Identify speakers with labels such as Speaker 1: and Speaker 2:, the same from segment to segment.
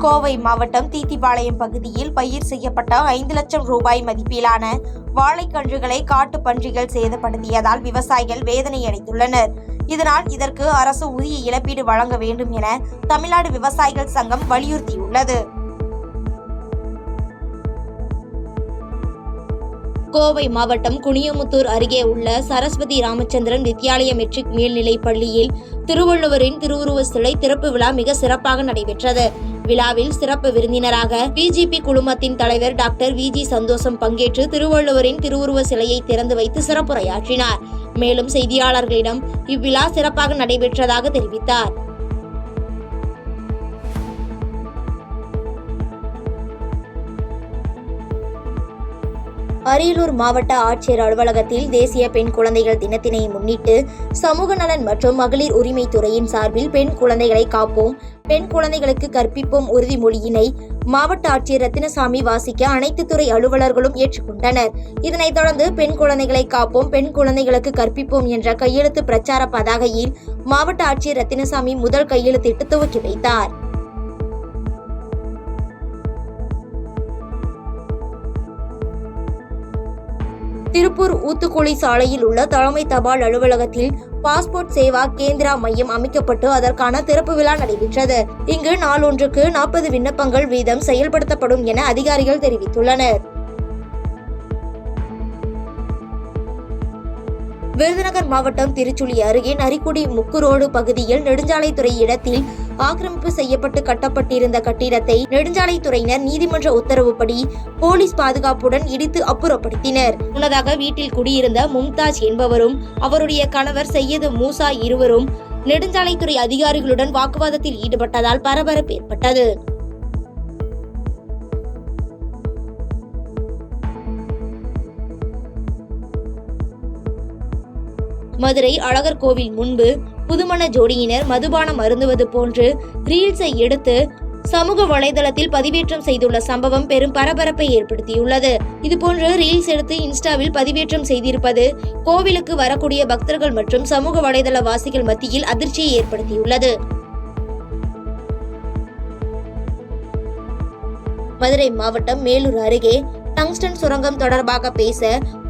Speaker 1: கோவை மாவட்டம் தீத்திபாளையம் பகுதியில் பயிர் செய்யப்பட்ட 5 லட்சம் ரூபாய் மதிப்பிலான வாழைக்கன்றுகளை காட்டு பன்றிகள் சேதப்படுத்தியதால் விவசாயிகள் வேதனையடைந்துள்ளனர். இதனால் இதற்கு அரசு உரிய இழப்பீடு வழங்க வேண்டும் என தமிழ்நாடு விவசாயிகள் சங்கம் வலியுறுத்தியுள்ளது. கோவை மாவட்டம் குனியமுத்தூர் அருகே உள்ள சரஸ்வதி ராமச்சந்திரன் வித்யாலய மெட்ரிக் மேல்நிலைப் பள்ளியில் திருவள்ளுவரின் திருவுருவ சிலை திறப்பு விழா மிக சிறப்பாக நடைபெற்றது. விழாவில் சிறப்பு விருந்தினராக பிஜேபி குழுமத்தின் தலைவர் டாக்டர் வி.ஜி. சந்தோஷம் பங்கேற்று திருவள்ளுவரின் திருவுருவ சிலையை திறந்து வைத்து சிறப்புரையாற்றினார். மேலும் செய்தியாளர்களிடம் இவ்விழா சிறப்பாக நடைபெற்றதாக தெரிவித்தார். அரியலூர் மாவட்ட ஆட்சியர் அலுவலகத்தில் தேசிய பெண் குழந்தைகள் தினத்தினை முன்னிட்டு சமூக நலன் மற்றும் மகளிர் உரிமை துறையின் சார்பில் பெண் குழந்தைகளை காப்போம், பெண் குழந்தைகளுக்கு கற்பிப்போம் உறுதிமொழியினை மாவட்ட ஆட்சியர் ரத்தினசாமி வாசிக்க அனைத்து துறை அலுவலர்களும் ஏற்றுக்கொண்டனர். இதனைத் தொடர்ந்து பெண் குழந்தைகளை காப்போம், பெண் குழந்தைகளுக்கு கற்பிப்போம் என்ற கையெழுத்து பிரச்சார பதாகையில் மாவட்ட ஆட்சியர் ரத்தினசாமி முதல் கையெழுத்திட்டு துவக்கி வைத்தார். திருப்பூர் ஊத்துக்குளி சாலையில் உள்ள தலைமை தபால் அலுவலகத்தில் பாஸ்போர்ட் சேவா கேந்திரா மையம் அமைக்கப்பட்டு அதற்கான திறப்பு விழா நடைபெற்றது. இங்கு நாளொன்றுக்கு 40 விண்ணப்பங்கள் வீதம் செயல்படுத்தப்படும் என அதிகாரிகள் தெரிவித்துள்ளனர். விருதுநகர் மாவட்டம் திருச்சுழி அருகே நரிக்குடி முக்கு ரோடு பகுதியில் நெடுஞ்சாலைத்துறை இடத்தில் ஆக்கிரமிப்பு செய்யப்பட்டு கட்டப்பட்டிருந்த கட்டிடத்தை நெடுஞ்சாலைத்துறையினர் நீதிமன்ற உத்தரவுப்படி போலீஸ் பாதுகாப்புடன் இடித்து அப்புறப்படுத்தினர். முன்னதாக வீட்டில் குடியிருந்த மும்தாஜ் என்பவரும் அவருடைய கணவர் சையது மூசா இருவரும் நெடுஞ்சாலைத்துறை அதிகாரிகளுடன் வாக்குவாதத்தில் ஈடுபட்டதால் பரபரப்பு ஏற்பட்டது. மதுரை அழகர் கோவில் முன்பு புதுமண ஜோடியினர் மதுபானம் அருந்துவது போன்று ரீல்ஸை எடுத்து சமூக வலைதளத்தில் பதிவேற்றம் செய்துள்ள சம்பவம் பெரும் பரபரப்பை ஏற்படுத்தியுள்ளது. இதுபோன்று ரீல்ஸ் எடுத்து இன்ஸ்டாவில் பதிவேற்றம் செய்திருப்பது கோவிலுக்கு வரக்கூடிய பக்தர்கள் மற்றும் சமூக வலைதள வாசிகள் மத்தியில் அதிர்ச்சியை ஏற்படுத்தியுள்ளது. மதுரை மாவட்டம் மேலூர் அருகே டங்ஸ்டன் சுரங்கம் தொடர்பாக பேச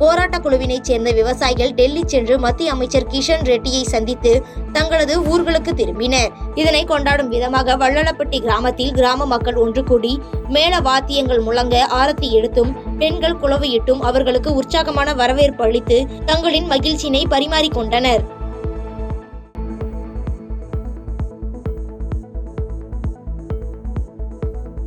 Speaker 1: போராட்ட குழுவினைச் சேர்ந்த விவசாயிகள் டெல்லி சென்று மத்திய அமைச்சர் கிஷன் ரெட்டியை சந்தித்து தங்களது ஊர்களுக்கு திரும்பினர். இதனை கொண்டாடும் விதமாக வள்ளலப்பட்டி கிராமத்தில் கிராம மக்கள் ஒன்று கூடி மேள வாத்தியங்கள் முழங்க ஆரத்தி எடுத்தும் பெண்கள் குலவையிட்டும் அவர்களுக்கு உற்சாகமான வரவேற்பு அளித்து தங்களின் மகிழ்ச்சியினை பரிமாறிக்கொண்டனர்.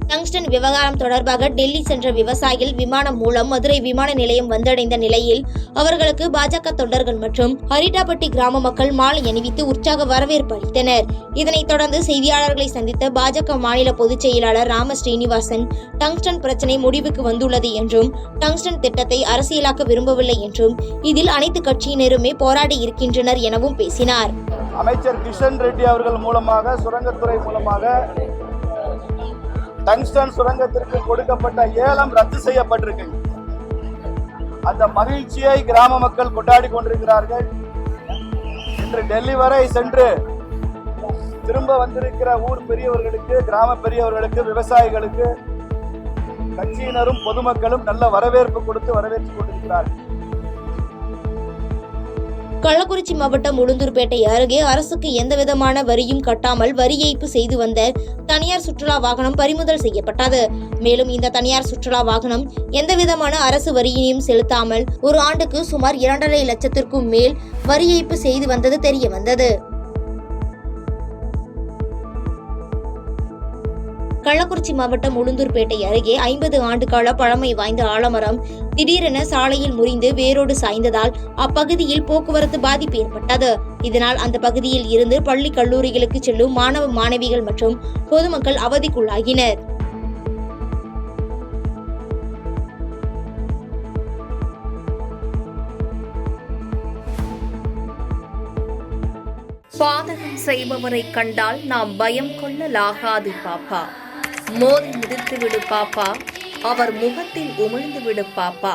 Speaker 1: டங்ஸ்டன் விவகாரம் தொடர்பாக டெல்லி சென்ற விவசாயிகள் விமானம் மூலம் மதுரை விமான நிலையம் வந்தடைந்த நிலையில் அவர்களுக்கு பாஜக தொண்டர்கள் மற்றும் ஹரிட்டாப்பட்டி கிராம மக்கள் மாலை அணிவித்து உற்சாக வரவேற்பு அளித்தனர். இதனைத் தொடர்ந்து செய்தியாளர்களை சந்தித்த பாஜக மாநில பொதுச் செயலாளர் ராம ஸ்ரீனிவாசன் டங்ஸ்டன் பிரச்சினை முடிவுக்கு வந்துள்ளது என்றும் டங்ஸ்டன் திட்டத்தை அரசியலாக்க விரும்பவில்லை என்றும் இதில் அனைத்து கட்சியினருமே போராடி இருக்கின்றனர் எனவும் பேசினார்.
Speaker 2: அமைச்சர் கிஷன் ரெட்டி அவர்கள் மூலமாக சுரங்கத்துறை மூலமாக டங்ஸ்டன் சுரங்கத்திற்கு கொடுக்கப்பட்ட ஏலம் ரத்து செய்யப்பட்டிருக்கு. அந்த மகிழ்ச்சியை கிராம மக்கள் கொண்டாடி கொண்டிருக்கிறார்கள். இன்று டெல்லி வரை சென்று திரும்ப வந்திருக்கிற ஊர் பெரியவர்களுக்கு, கிராம பெரியவர்களுக்கு, விவசாயிகளுக்கு கட்சியினரும் பொதுமக்களும் நல்ல வரவேற்பு கொடுத்து வரவேற்றுக் கொண்டிருக்கிறார்கள்.
Speaker 1: கள்ளக்குறிச்சி மாவட்டம் உளுந்தூர்பேட்டை அருகே அரசுக்கு எந்தவிதமான வரியும் கட்டாமல் வரி ஏய்ப்பு செய்து வந்த தனியார் சுற்றுலா வாகனம் பறிமுதல் செய்யப்பட்டது. மேலும் இந்த தனியார் சுற்றுலா வாகனம் எந்தவிதமான அரசு வரியினையும் செலுத்தாமல் ஒரு ஆண்டுக்கு சுமார் 2.5 லட்சத்திற்கும் மேல் வரி ஏய்ப்பு செய்து வந்தது தெரிய வந்தது. கள்ளக்குறிச்சி மாவட்டம் உளுந்தூர்பேட்டை அருகே 50 ஆண்டு கால பழமை வாய்ந்த ஆலமரம் திடீரென சாலையில் முறிந்து வேரோடு சாய்ந்ததால் அப்பகுதியில் போக்குவரத்து பாதிப்பு ஏற்பட்டது. இதனால் அந்த பகுதியில் இருந்து பள்ளி கல்லூரிகளுக்கு செல்லும் மாணவ மாணவிகள் மற்றும் பொதுமக்கள் அவதிக்குள்ளாகினர்.
Speaker 3: பாதகம் செய்பவரை கண்டால் நாம் பயம் கொள்ளலாகாது பாப்பா. மோதி மிதித்து விடு பாப்பா, அவர் முகத்தில் உமிழ்ந்து விடு பாப்பா.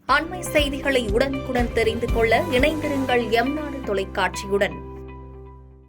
Speaker 3: அண்மை செய்திகளை உடனுக்குடன் தெரிந்து கொள்ள இணைந்திருங்கள் எம் நாடு தொலைக்காட்சியுடன்.